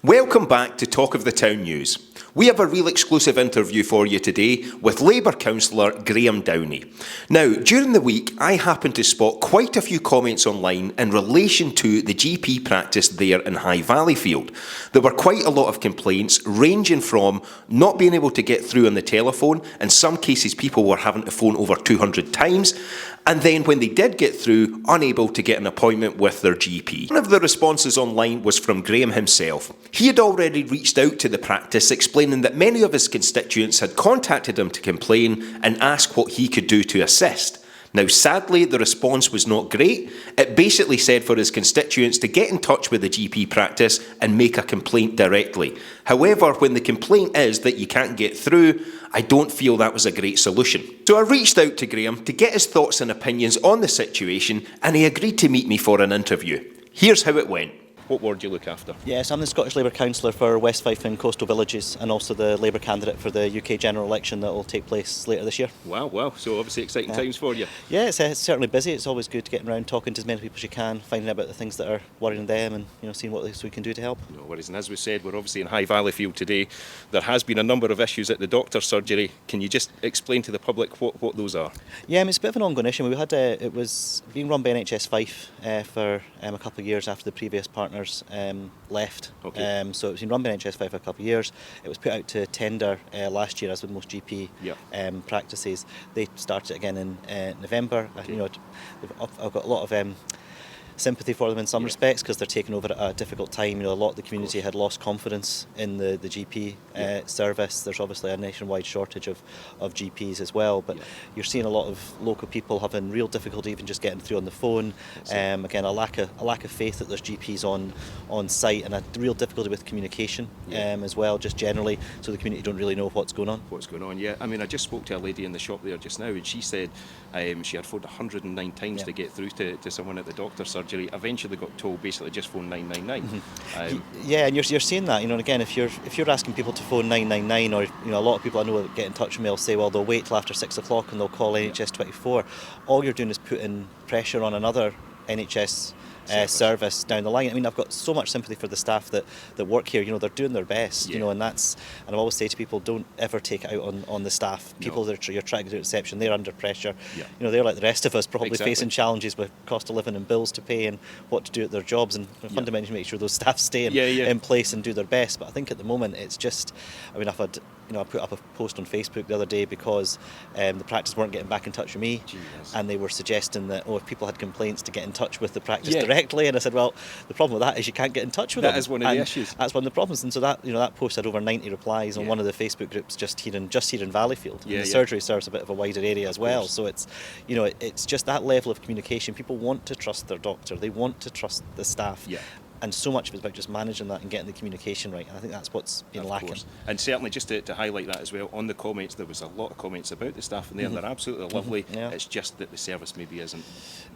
Welcome back to Talk of the Town News. We have a real exclusive interview for you today with Labour councillor Graeme Downie. Now, during the week, I happened to spot quite a few comments online in relation to the GP practice there in High Valleyfield. There were quite a lot of complaints, ranging from not being able to get through on the telephone. In some cases, people were having to phone over 200 times. And then when they did get through, unable to get an appointment with their GP. One of the responses online was from Graeme himself. He had already reached out to the practice, explaining that many of his constituents had contacted him to complain and ask what he could do to assist. Now, sadly, the response was not great. It basically said for his constituents to get in touch with the GP practice and make a complaint directly. However, when the complaint is that you can't get through, I don't feel that was a great solution. So I reached out to Graeme to get his thoughts and opinions on the situation, and he agreed to meet me for an interview. Here's how it went. What ward do you look after? Yes, I'm the Scottish Labour councillor for West Fife and Coastal Villages, and also the Labour candidate for the UK general election that will take place later this year. Wow, so obviously exciting times for you. Yeah, it's certainly busy. It's always good getting around, talking to as many people as you can, finding out about the things that are worrying them and seeing what else we can do to help. No worries, and as we said, we're obviously in High Valleyfield today. There has been a number of issues at the doctor's surgery. Can you just explain to the public what those are? Yeah, it's a bit of an ongoing issue. We had it was being run by NHS Fife for a couple of years after the previous partners left. Okay. So it's been run by NHS Fife for a couple of years. It was put out to tender last year, as with most GP practices. They started again in November. Okay. I've got a lot of sympathy for them in some respects, because they're taking over at a difficult time. A lot of the community had lost confidence in the GP service. There's obviously a nationwide shortage of GPs as well, but you're seeing a lot of local people having real difficulty even just getting through on the phone. Again, a lack of faith that there's GPs on site, and a real difficulty with communication as well, just generally, so the community don't really know what's going on. Yeah. I mean, I just spoke to a lady in the shop there just now, and she said she had phoned 109 times to get through to someone at the doctor's surgery. Eventually got told basically just phone 999. Yeah, and you're seeing that. And again, if you're asking people to phone 999, or a lot of people I know that get in touch with me will say, well, they'll wait till after 6 o'clock and they'll call NHS 24. All you're doing is putting pressure on another NHS service down the line. I mean, I've got so much sympathy for the staff that work here. They're doing their best. And I always say to people, don't ever take it out on the staff. People that you're trying to do reception, they're under pressure. They're like the rest of us, probably facing challenges with cost of living and bills to pay and what to do at their jobs, and fundamentally make sure those staff stay in place and do their best. But I think at the moment it's just, I've had, I put up a post on Facebook the other day because the practice weren't getting back in touch with me, and they were suggesting that if people had complaints to get in touch with the practice directly, and I said, well, the problem with that is you can't get in touch with them. That is one of the issues. That's one of the problems, and so that post had over 90 replies on one of the Facebook groups just here in Valleyfield. And the surgery serves a bit of a wider area as well, so it's it's just that level of communication. People want to trust their doctor, they want to trust the staff. And so much of it's about just managing that and getting the communication right. And I think that's what's been lacking. And certainly, just to highlight that as well, on the comments, there was a lot of comments about the staff in there, and they're absolutely lovely. It's just that the service maybe isn't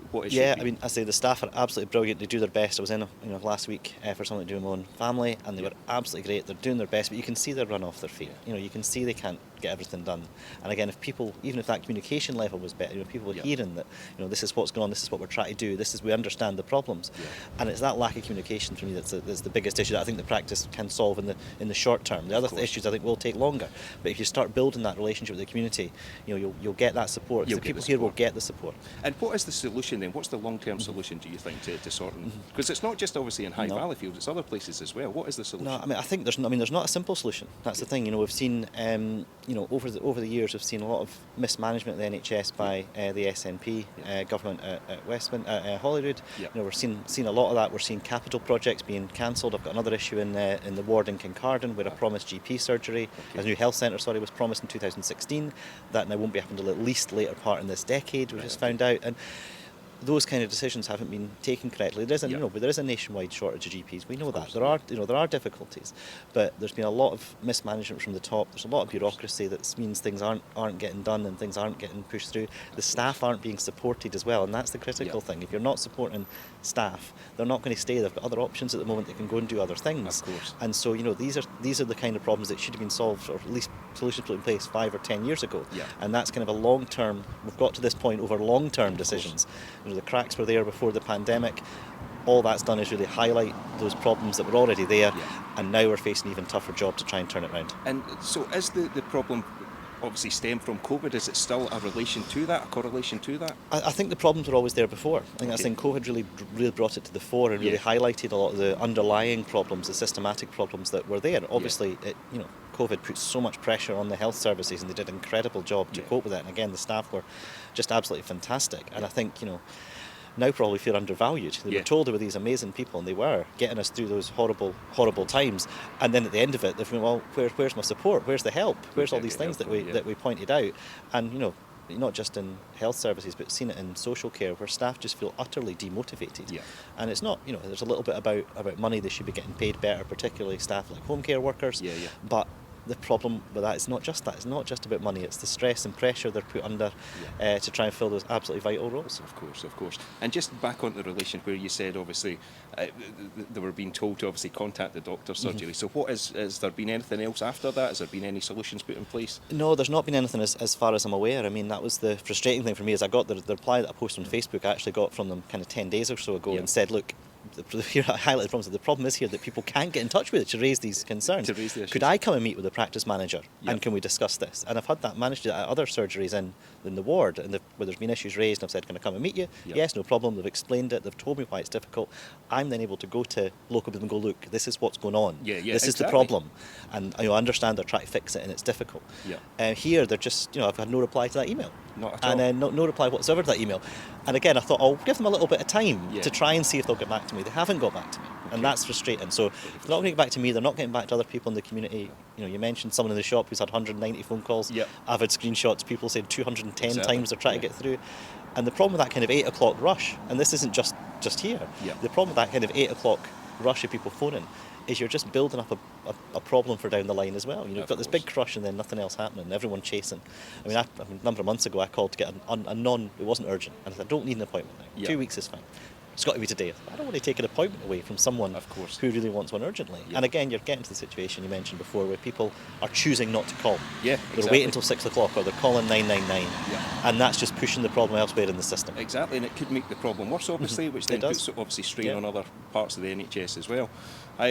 what it should be. I mean, I say the staff are absolutely brilliant. They do their best. I was in last week for something to do with my own family, and they were absolutely great. They're doing their best, but you can see they run off their feet. You can see they can't get everything done. And again, even if that communication level was better, people were hearing that, this is what's going on, this is what we're trying to do, we understand the problems. And it's that lack of communication for me that's the biggest issue that I think the practice can solve in the short term. The other issues I think will take longer. But if you start building that relationship with the community, you'll get that support. The people here will get the support. And what is the solution then? What's the long-term solution, do you think, to sorting? Because it's not just obviously in High Valleyfield, it's other places as well. What is the solution? No, I mean, I think there's not a simple solution. That's the thing. We've seen over the years, we've seen a lot of mismanagement of the NHS by the SNP government at Holyrood. We're seeing a lot of that. We're seeing capital projects being cancelled. I've got another issue in the ward in Kincardine where a promised GP surgery, a new health centre, was promised in 2016. That now won't be happening until at least later part in this decade. We just found out. And those kind of decisions haven't been taken correctly. There is a nationwide shortage of GPs. We know that there are difficulties, but there's been a lot of mismanagement from the top. There's a lot of bureaucracy that means things aren't getting done and things aren't getting pushed through. The staff aren't being supported as well, and that's the critical thing. If you're not supporting staff, they're not going to stay. They've got other options at the moment. They can go and do other things. Of course. And so these are the kind of problems that should have been solved, or at least solutions put in place 5 or 10 years ago. And that's kind of a long-term. We've got to this point over long-term decisions. The cracks were there before the pandemic. All that's done is really highlight those problems that were already there and now we're facing an even tougher job to try and turn it around. And so is the problem obviously stem from COVID? Is it still a relation to that, a correlation to that? I think the problems were always there before. I think that's when COVID really brought it to the fore and really highlighted a lot of the underlying problems, the systematic problems that were there. Obviously, COVID put so much pressure on the health services, and they did an incredible job to cope with it. And again, the staff were just absolutely fantastic. And I think, now probably feel undervalued. They were told they were these amazing people, and they were getting us through those horrible, horrible times. And then at the end of it, they've been, well, where's my support? Where's the help? Where's all these things that we pointed out? And not just in health services, but seen it in social care, where staff just feel utterly demotivated. Yeah. And it's not, there's a little bit about money. They should be getting paid better, particularly staff like home care workers. But the problem with that is not just that. It's not just about money. It's the stress and pressure they're put under to try and fill those absolutely vital roles. Of course. And just back on the relation where you said, obviously, they were being told to obviously contact the doctor's surgery. So has there been anything else after that? Has there been any solutions put in place? No, there's not been anything as far as I'm aware. I mean, that was the frustrating thing for me, is I got the reply that I posted on Facebook. I actually got from them kind of 10 days or so ago and said, look, here I highlighted the problem is here that people can't get in touch with it to raise these concerns. Could I come and meet with the practice manager and can we discuss this? And I've had that managed at other surgeries in the ward and where there's been issues raised, and I've said, can I come and meet you? Yes, no problem. They've explained it. They've told me why it's difficult. I'm then able to go to local people and go, look, this is what's going on. This is the problem. And I understand they're trying to fix it and it's difficult. Here, they're just, I've had no reply to that email. Not at all. And no reply whatsoever to that email. And again, I thought I'll give them a little bit of time to try and see if they'll get back to me. They haven't got back to me, and that's frustrating. So they're not getting back to me. They're not getting back to other people in the community. You mentioned someone in the shop who's had 190 phone calls. I've had screenshots. People said 210 times they're trying to get through. And the problem with that kind of 8 o'clock rush, and this isn't just here. The problem with that kind of 8 o'clock rush of people phoning is you're just building up a problem for down the line as well. You've got this big crush and then nothing else happening, everyone chasing. I mean, a number of months ago I called to get it wasn't urgent, and I said, I don't need an appointment now. 2 weeks is fine. It's got to be today. I don't want to take an appointment away from someone who really wants one urgently. And again, you're getting to the situation you mentioned before where people are choosing not to call. They're waiting until 6 o'clock or they're calling 999. And that's just pushing the problem elsewhere in the system. Exactly, and it could make the problem worse, obviously, which then puts obviously strain on other parts of the NHS as well.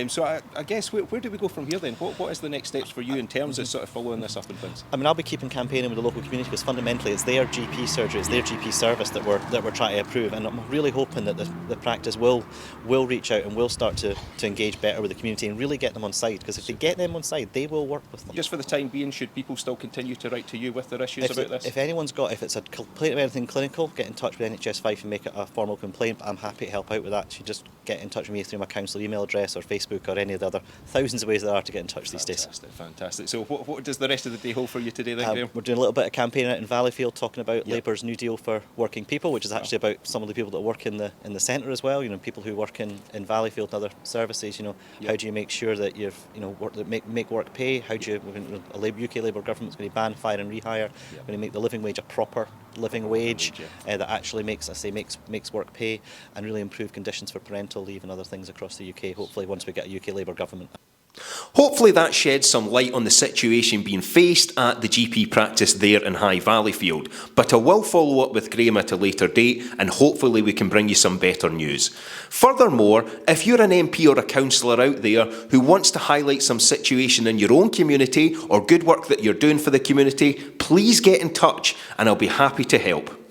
So I guess where do we go from here then? What is the next steps for you in terms of sort of following this up and things? I mean, I'll be keeping campaigning with the local community because fundamentally it's their GP surgery, it's their GP service that we're trying to improve, and I'm really hoping that the practice will reach out and will start to engage better with the community and really get them on side, because if they get them on side, they will work with them. Just for the time being, should people still continue to write to you with their issues about this? If it's a complaint about anything clinical, get in touch with NHS Fife and make it a formal complaint. I'm happy to help out with that. You just get in touch with me through my council email address or Facebook or any of the other thousands of ways there are to get in touch these days. Fantastic. So what does the rest of the day hold for you today then, Graeme? We're doing a little bit of campaigning out in Valleyfield talking about Labour's new deal for working people, which is actually about some of the people that work in the centre as well, people who work in Valleyfield and other services. How do you make sure that make work pay? How do you, UK Labour government's going to ban fire and rehire, going to make the living wage a proper living wage that actually makes work pay, and really improve conditions for parental leave and other things across the UK, hopefully once we get a UK Labour government. Hopefully that sheds some light on the situation being faced at the GP practice there in High Valleyfield, but I will follow up with Graeme at a later date and hopefully we can bring you some better news. Furthermore, if you're an MP or a councillor out there who wants to highlight some situation in your own community or good work that you're doing for the community, please get in touch and I'll be happy to help.